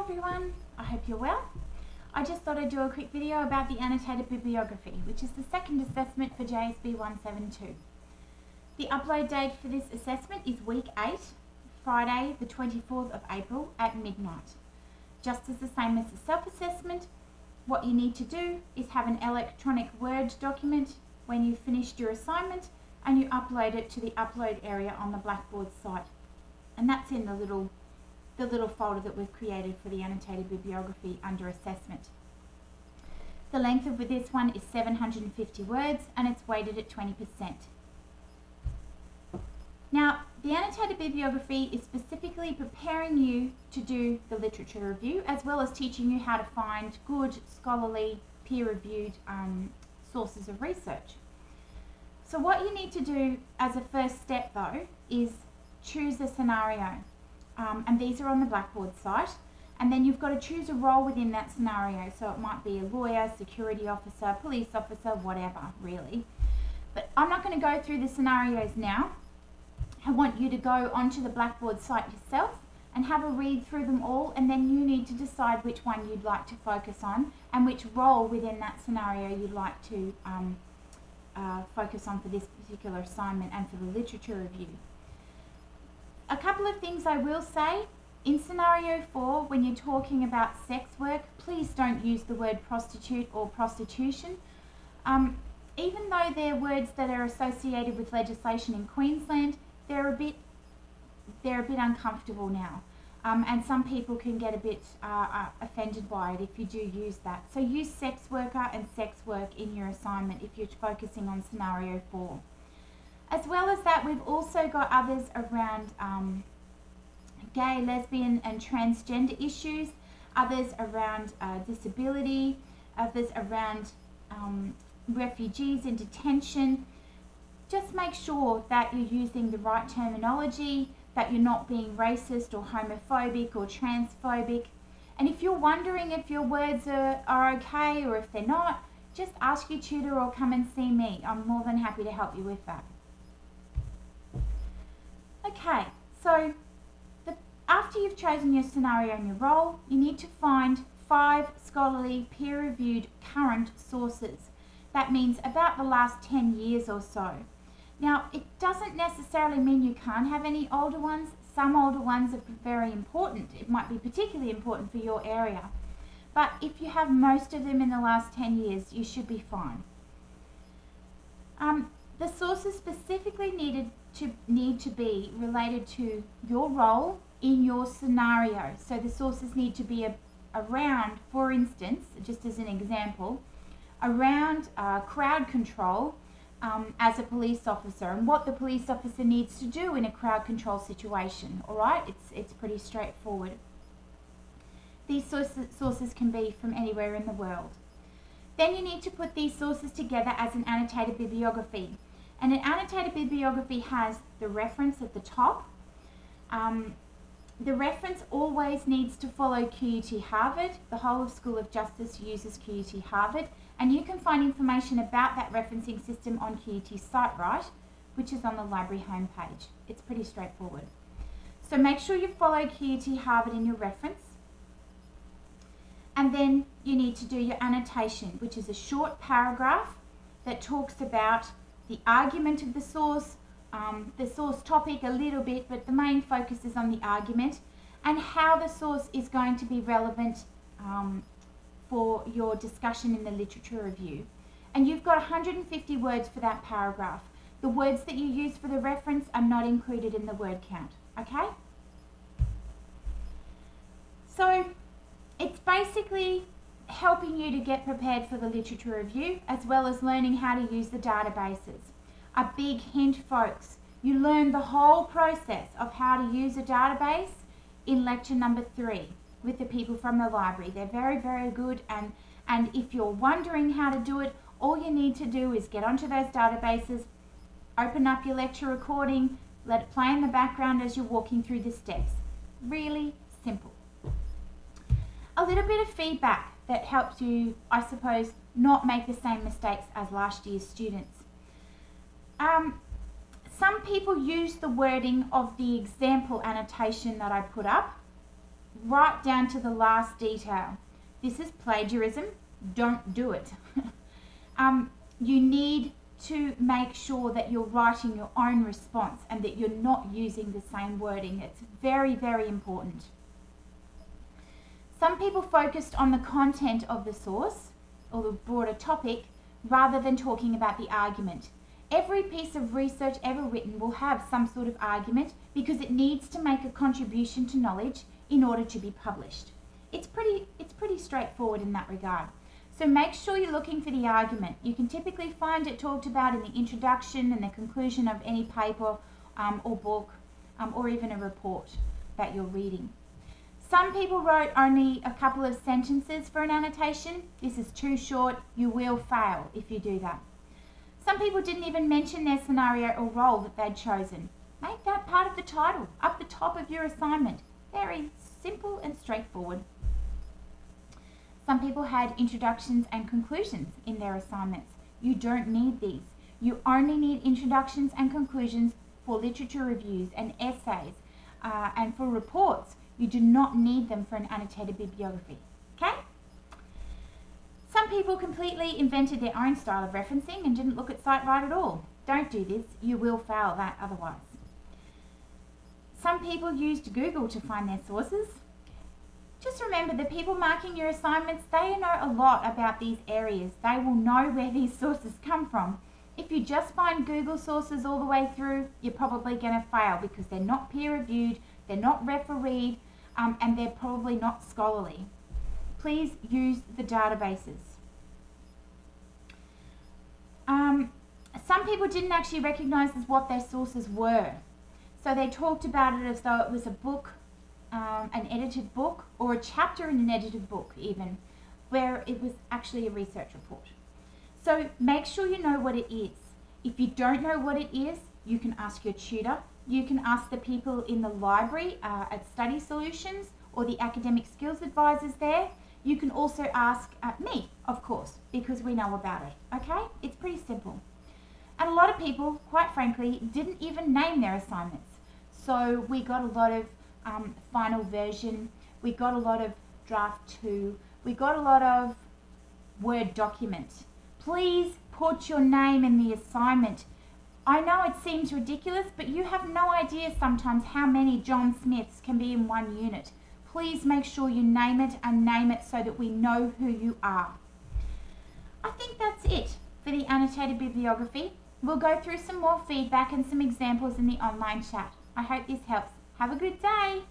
everyone, I hope you're well. I just thought I'd do a quick video about the Annotated Bibliography, which is the second assessment for JSB172. The upload date for this assessment is week 8, Friday the 24th of April at midnight. Just as the same as the self-assessment, what you need to do is have an electronic Word document when you've finished your assignment and you upload it to the upload area on the Blackboard site. And that's in the little folder that we've created for the Annotated Bibliography under Assessment. The length of this one is 750 words and it's weighted at 20%. Now, the Annotated Bibliography is specifically preparing you to do the literature review as well as teaching you how to find good, scholarly, peer-reviewed sources of research. So what you need to do as a first step though is choose a scenario. And these are on the Blackboard site, and then you've got to choose a role within that scenario. So it might be a lawyer, security officer, police officer, whatever really. But I'm not going to go through the scenarios now. I want you to go onto the Blackboard site yourself and have a read through them all, and then you need to decide which one you'd like to focus on and which role within that scenario you'd like to focus on for this particular assignment and for the literature review. A couple of things I will say. In scenario 4, when you're talking about sex work, please don't use the word prostitute or prostitution. Even though they're words that are associated with legislation in Queensland, they're a bit uncomfortable now. And some people can get a bit offended by it if you do use that. So use sex worker and sex work in your assignment if you're focusing on scenario 4. As well as that, we've also got others around gay, lesbian and transgender issues, others around disability, others around refugees in detention. Just make sure that you're using the right terminology, that you're not being racist or homophobic or transphobic. And if you're wondering if your words are okay or if they're not, just ask your tutor or come and see me. I'm more than happy to help you with that. Okay, so after you've chosen your scenario and your role, you need to find 5 scholarly, peer-reviewed current sources. That means about the last 10 years or so. Now, it doesn't necessarily mean you can't have any older ones. Some older ones are very important. It might be particularly important for your area. But if you have most of them in the last 10 years, you should be fine. The sources specifically need to be related to your role in your scenario. So the sources need to be around, for instance, just as an example, around crowd control as a police officer and what the police officer needs to do in a crowd control situation. All right, it's pretty straightforward. These sources can be from anywhere in the world. Then you need to put these sources together as an annotated bibliography. And an annotated bibliography has the reference at the top. The reference always needs to follow QUT Harvard. The whole of School of Justice uses QUT Harvard. And you can find information about that referencing system on QUT's site, right? Which is on the library homepage. It's pretty straightforward. So make sure you follow QUT Harvard in your reference. And then you need to do your annotation, which is a short paragraph that talks about the argument of the source topic a little bit, but the main focus is on the argument and how the source is going to be relevant for your discussion in the literature review. And you've got 150 words for that paragraph. The words that you use for the reference are not included in the word count, okay? So it's basically helping you to get prepared for the literature review as well as learning how to use the databases. A big hint, folks, you learn the whole process of how to use a database in lecture number 3 with the people from the library. They're very, very good, and if you're wondering how to do it, all you need to do is get onto those databases, open up your lecture recording, let it play in the background as you're walking through the steps. Really simple. A little bit of feedback that helps you, I suppose, not make the same mistakes as last year's students. Some people use the wording of the example annotation that I put up right down to the last detail. This is plagiarism. Don't do it. You need to make sure that you're writing your own response and that you're not using the same wording. It's very, very important. Some people focused on the content of the source or the broader topic rather than talking about the argument. Every piece of research ever written will have some sort of argument because it needs to make a contribution to knowledge in order to be published. It's pretty straightforward in that regard. So make sure you're looking for the argument. You can typically find it talked about in the introduction and the conclusion of any paper or book or even a report that you're reading. Some people wrote only a couple of sentences for an annotation. This is too short. You will fail if you do that. Some people didn't even mention their scenario or role that they'd chosen. Make that part of the title, up the top of your assignment. Very simple and straightforward. Some people had introductions and conclusions in their assignments. You don't need these. You only need introductions and conclusions for literature reviews and essays and for reports. You do not need them for an annotated bibliography. Okay? Some people completely invented their own style of referencing and didn't look at SiteRight at all. Don't do this. You will fail that otherwise. Some people used Google to find their sources. Just remember, the people marking your assignments, they know a lot about these areas. They will know where these sources come from. If you just find Google sources all the way through, you're probably going to fail because they're not peer-reviewed, they're not refereed, and they're probably not scholarly. Please use the databases. Some people didn't actually recognise as what their sources were. So they talked about it as though it was a book, an edited book, or a chapter in an edited book even, where it was actually a research report. So make sure you know what it is. If you don't know what it is, you can ask your tutor. You can ask the people in the library at Study Solutions or the academic skills advisors there. You can also ask me, of course, because we know about it, okay? It's pretty simple. And a lot of people, quite frankly, didn't even name their assignments. So we got a lot of final version, we got a lot of draft 2, we got a lot of Word document. Please put your name in the assignment. I know it seems ridiculous, but you have no idea sometimes how many John Smiths can be in one unit. Please make sure you name it and name it so that we know who you are. I think that's it for the annotated bibliography. We'll go through some more feedback and some examples in the online chat. I hope this helps. Have a good day.